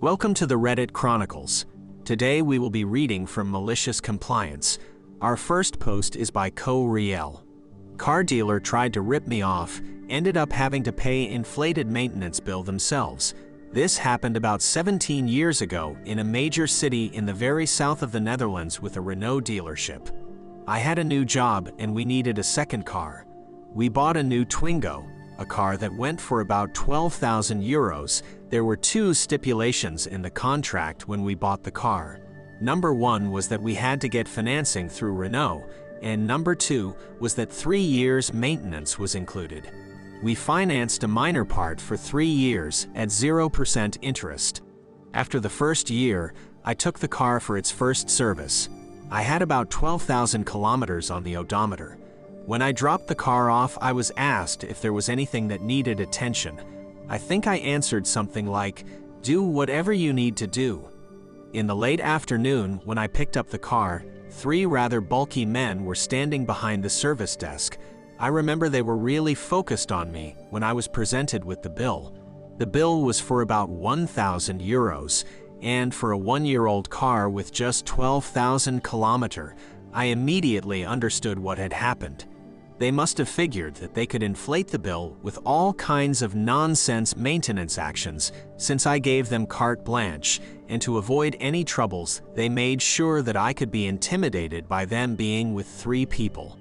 Welcome to the Reddit Chronicles. Today we will be reading from MaliciousCompliance. Our first post is by Riel. Car dealer tried to rip me off, ended up having to pay inflated maintenance bill themselves. This happened about 17 years ago in a major city in the very south of the Netherlands with a Renault dealership. I had a new job and we needed a second car. We bought a new Twingo, a car that went for about 12,000 euros. There were two stipulations in the contract when we bought the car. Number one was that we had to get financing through Renault, and number two was that 3 years maintenance was included. We financed a minor part for 3 years at 0% interest. After the first year, I took the car for its first service. I had about 12,000 kilometers on the odometer. When I dropped the car off, I was asked if there was anything that needed attention. I think I answered something like, "Do whatever you need to do." In the late afternoon, when I picked up the car, 3 rather bulky men were standing behind the service desk. I remember they were really focused on me when I was presented with the bill. The bill was for about 1,000 euros, and for a 1-year-old car with just 12,000 kilometers, I immediately understood what had happened. They must have figured that they could inflate the bill with all kinds of nonsense maintenance actions, since I gave them carte blanche, and to avoid any troubles, they made sure that I could be intimidated by them being with 3 people.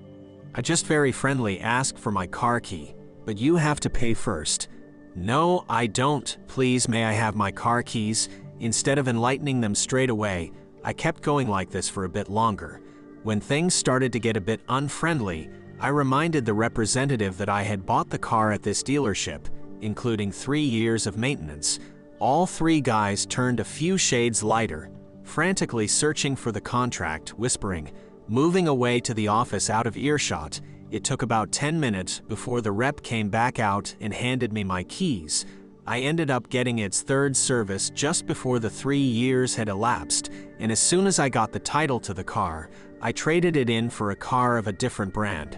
I just very friendly asked for my car key, "But you have to pay first." "No, I don't. Please, may I have my car keys?" Instead of enlightening them straight away, I kept going like this for a bit longer. When things started to get a bit unfriendly, I reminded the representative that I had bought the car at this dealership, including 3 years of maintenance. All 3 guys turned a few shades lighter, frantically searching for the contract, whispering, moving away to the office out of earshot. It took about 10 minutes before the rep came back out and handed me my keys. I ended up getting its 3rd service just before the 3 years had elapsed, and as soon as I got the title to the car, I traded it in for a car of a different brand.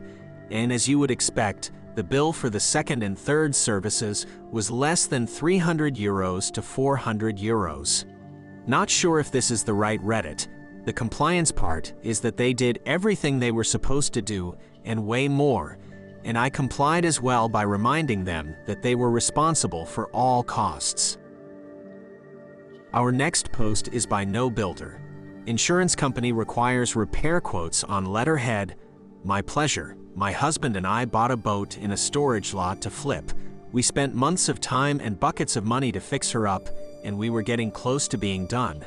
And as you would expect, the bill for the 2nd and 3rd services was less than 300 euros to 400 euros. Not sure if this is the right Reddit. The compliance part is that they did everything they were supposed to do and way more, and I complied as well by reminding them that they were responsible for all costs. Our next post is by No Builder. Insurance company requires repair quotes on Letterhead. My pleasure. My husband and I bought a boat in a storage lot to flip. We spent months of time and buckets of money to fix her up, and we were getting close to being done.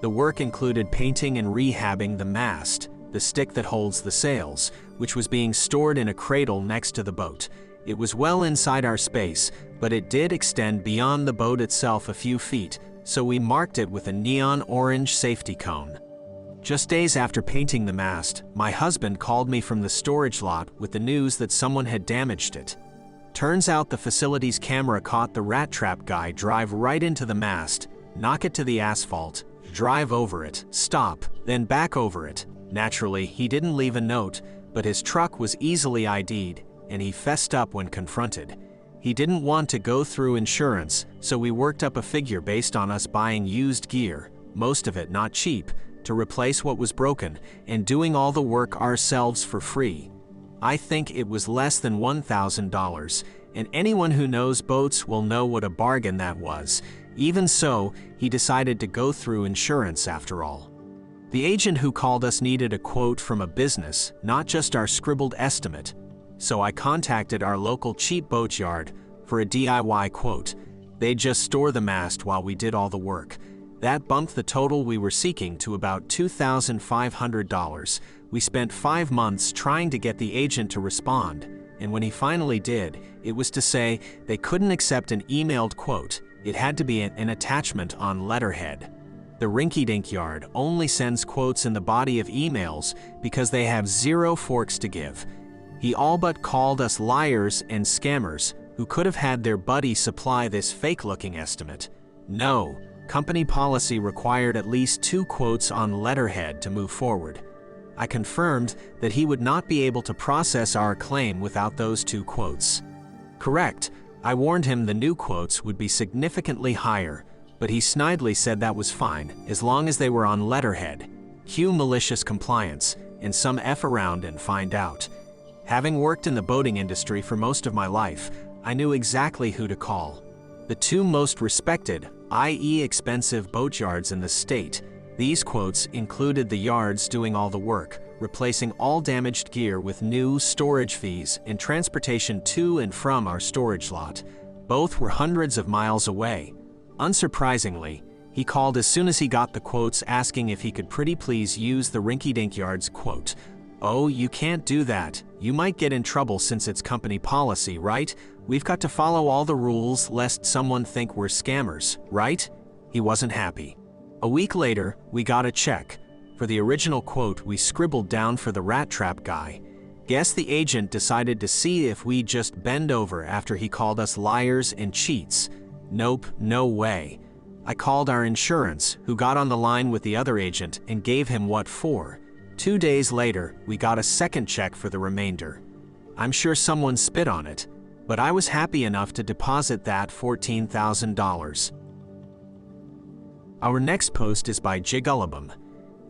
The work included painting and rehabbing the mast, the stick that holds the sails, which was being stored in a cradle next to the boat. It was well inside our space, but it did extend beyond the boat itself a few feet, so we marked it with a neon orange safety cone. Just days after painting the mast, my husband called me from the storage lot with the news that someone had damaged it. Turns out the facility's camera caught the rat trap guy drive right into the mast, knock it to the asphalt, drive over it, stop, then back over it. Naturally, he didn't leave a note, but his truck was easily ID'd, and he fessed up when confronted. He didn't want to go through insurance, so we worked up a figure based on us buying used gear, most of it not cheap, to replace what was broken, and doing all the work ourselves for free. I think it was less than $1,000, and anyone who knows boats will know what a bargain that was. Even so, he decided to go through insurance after all. The agent who called us needed a quote from a business, not just our scribbled estimate. So I contacted our local cheap boat yard for a DIY quote. They'd just store the mast while we did all the work. That bumped the total we were seeking to about $2,500. We spent 5 months trying to get the agent to respond, and when he finally did, it was to say they couldn't accept an emailed quote. It had to be an attachment on Letterhead. The rinky-dink yard only sends quotes in the body of emails because they have 0 forks to give. He all but called us liars and scammers who could have had their buddy supply this fake-looking estimate. No, company policy required at least 2 quotes on Letterhead to move forward. I confirmed that he would not be able to process our claim without those 2 quotes. Correct, I warned him the new quotes would be significantly higher, but he snidely said that was fine, as long as they were on Letterhead. Cue malicious compliance, and some F around and find out. Having worked in the boating industry for most of my life, I knew exactly who to call. The two most respected, i.e. expensive boatyards in the state. These quotes included the yards doing all the work, replacing all damaged gear with new storage fees and transportation to and from our storage lot. Both were hundreds of miles away. Unsurprisingly, he called as soon as he got the quotes asking if he could pretty please use the rinky-dink yards quote. "Oh, you can't do that. You might get in trouble since it's company policy, right? We've got to follow all the rules lest someone think we're scammers, right?" He wasn't happy. A week later, we got a check. For the original quote we scribbled down for the rat trap guy. Guess the agent decided to see if we'd just bend over after he called us liars and cheats. Nope, no way. I called our insurance, who got on the line with the other agent and gave him what for. 2 days later, we got a second check for the remainder. I'm sure someone spit on it, but I was happy enough to deposit that $14,000. Our next post is by Jigullabum.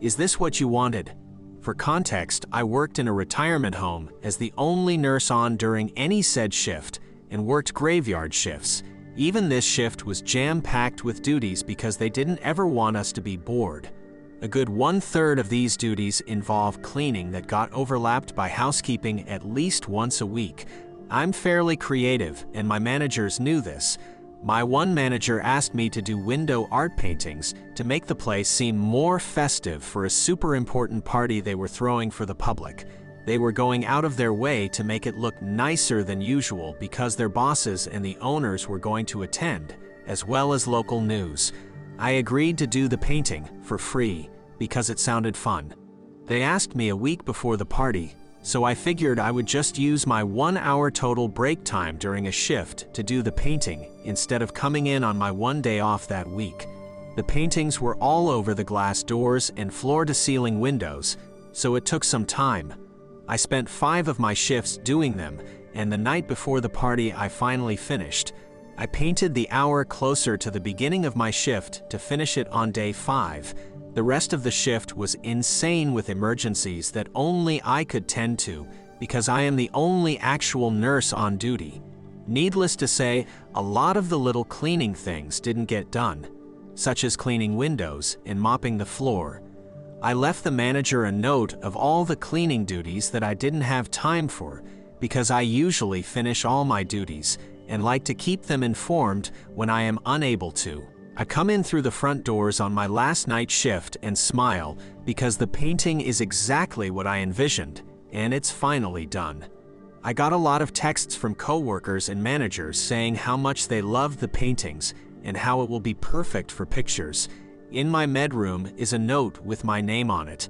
Is this what you wanted? For context, I worked in a retirement home as the only nurse on during any said shift and worked graveyard shifts. Even this shift was jam-packed with duties because they didn't ever want us to be bored. A good 1/3 of these duties involve cleaning that got overlapped by housekeeping at least once a week. I'm fairly creative, and my managers knew this. My one manager asked me to do window art paintings to make the place seem more festive for a super important party they were throwing for the public. They were going out of their way to make it look nicer than usual because their bosses and the owners were going to attend, as well as local news. I agreed to do the painting for free because it sounded fun. They asked me a week before the party, so I figured I would just use my 1 hour total break time during a shift to do the painting instead of coming in on my 1 day off that week. The paintings were all over the glass doors and floor-to-ceiling windows, so it took some time. I spent 5 of my shifts doing them, and the night before the party I finally finished. I painted the hour closer to the beginning of my shift to finish it on day 5. The rest of the shift was insane with emergencies that only I could tend to because I am the only actual nurse on duty. Needless to say, a lot of the little cleaning things didn't get done, such as cleaning windows and mopping the floor. I left the manager a note of all the cleaning duties that I didn't have time for because I usually finish all my duties and like to keep them informed when I am unable to. I come in through the front doors on my last night shift and smile because the painting is exactly what I envisioned, and it's finally done. I got a lot of texts from coworkers and managers saying how much they loved the paintings and how it will be perfect for pictures. In my medroom is a note with my name on it.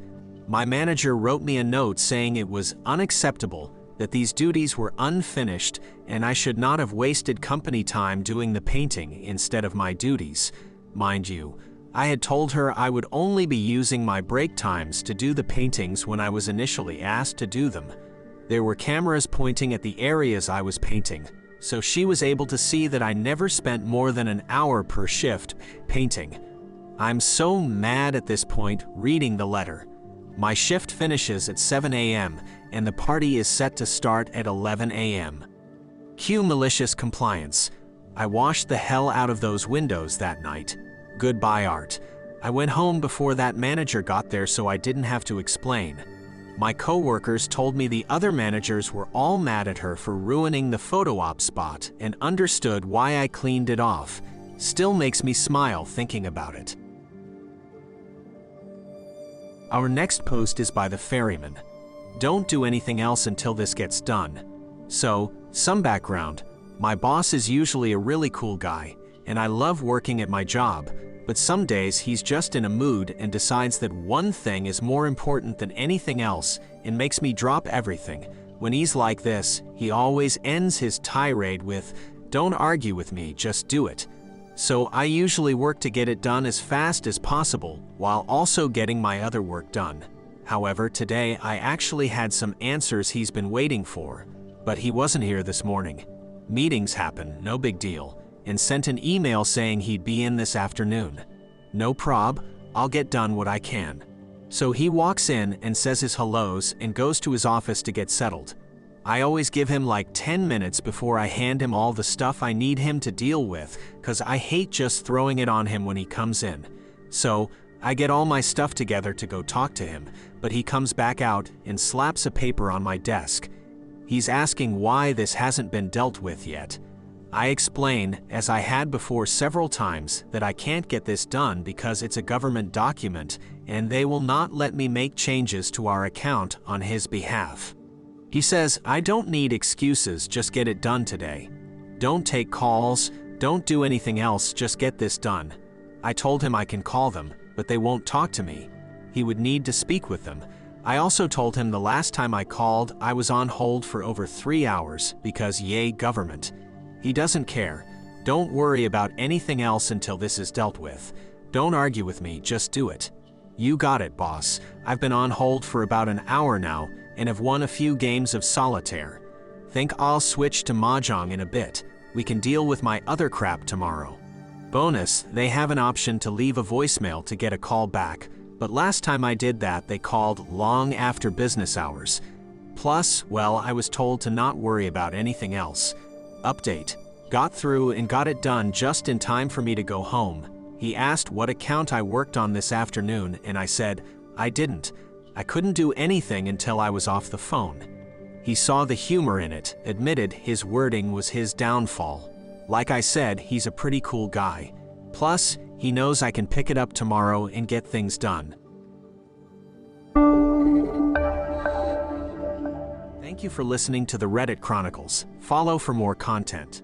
My manager wrote me a note saying it was unacceptable that these duties were unfinished and I should not have wasted company time doing the painting instead of my duties. Mind you, I had told her I would only be using my break times to do the paintings when I was initially asked to do them. There were cameras pointing at the areas I was painting, so she was able to see that I never spent more than an hour per shift painting. I'm so mad at this point reading the letter. My shift finishes at 7 a.m. and the party is set to start at 11 a.m. Cue malicious compliance. I washed the hell out of those windows that night. Goodbye, art. I went home before that manager got there so I didn't have to explain. My coworkers told me the other managers were all mad at her for ruining the photo op spot and understood why I cleaned it off. Still makes me smile thinking about it. Our next post is by the ferryman. Don't do anything else until this gets done. So, some background. My boss is usually a really cool guy, and I love working at my job, but some days he's just in a mood and decides that one thing is more important than anything else and makes me drop everything. When he's like this, he always ends his tirade with, "Don't argue with me, just do it." So I usually work to get it done as fast as possible while also getting my other work done. However, today I actually had some answers he's been waiting for, but he wasn't here this morning. Meetings happen, no big deal. and sent an email saying he'd be in this afternoon. No prob, I'll get done what I can. So he walks in and says his hellos and goes to his office to get settled. I always give him like 10 minutes before I hand him all the stuff I need him to deal with, cause I hate just throwing it on him when he comes in. So I get all my stuff together to go talk to him, but he comes back out and slaps a paper on my desk. He's asking why this hasn't been dealt with yet. I explain, as I had before several times, that I can't get this done because it's a government document and they will not let me make changes to our account on his behalf. He says, I don't need excuses, just get it done today. Don't take calls, don't do anything else, just get this done. I told him I can call them, but they won't talk to me. He would need to speak with them. I also told him the last time I called, I was on hold for over 3 hours because yay government. He doesn't care. Don't worry about anything else until this is dealt with. Don't argue with me, just do it. You got it, boss. I've been on hold for about an hour now and have won a few games of solitaire. Think I'll switch to Mahjong in a bit. We can deal with my other crap tomorrow. Bonus, they have an option to leave a voicemail to get a call back, but last time I did that they called long after business hours. Plus, well, I was told to not worry about anything else. Update. Got through and got it done just in time for me to go home. He asked what account I worked on this afternoon and I said, I didn't. I couldn't do anything until I was off the phone. He saw the humor in it, admitted his wording was his downfall. Like I said, he's a pretty cool guy. Plus, he knows I can pick it up tomorrow and get things done. Thank you for listening to the Reddit Chronicles. Follow for more content.